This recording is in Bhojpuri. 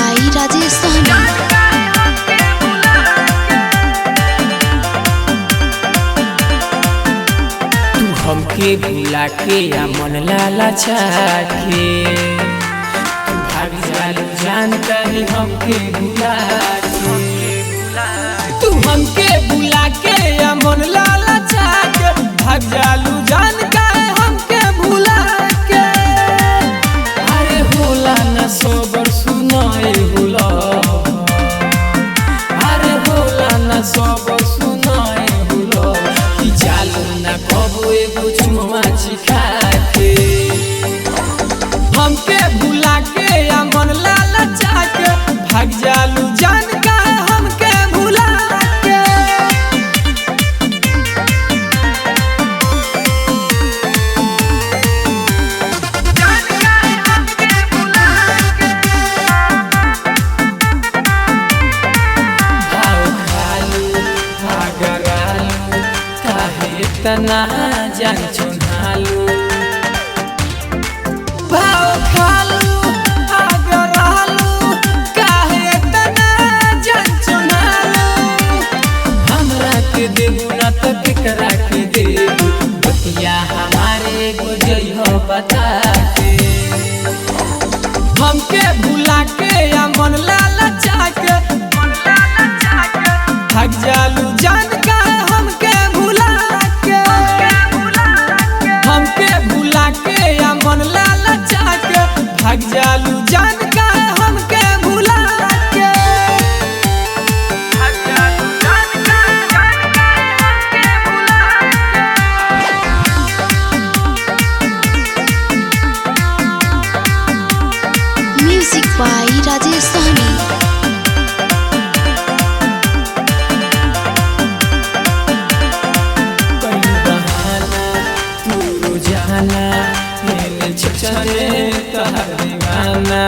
बाई राजेश सहनी। तू हमके भुला के या मन लाला चाके तू भाग जालू जानकर हमके भुला के। तू हमके भुला के या मन लाला चाके भाग जालू जानकर हमके भुला के। अरे होला न सोबर सुनाए होला, अरे होला न सोबर सुनाए होला कि चालू न कबो एगो चुम्मा चिखा के। हमके भुला के या मन लाला चाके भाग जालू जानकर हमके भुला के। भाव खालू भागरालू काहे तना जान चुनालू। भाव खालू भागरालू काहे तना जान चुनालू। हमरा के देबू ना तो केकरा के देबू, बतिया हमारे को जइहो बता के। हमके भुला के या मन लाला चाके भाग जालू जानकर हमके भुला के। हमके भुला के या मन लाला चाके भाग जालू जानकर हमके भुला के। म्यूजिक बाई राजेश सहनी। कहीं बहाना तू रोजाना मेरे चले तहर दीवाना।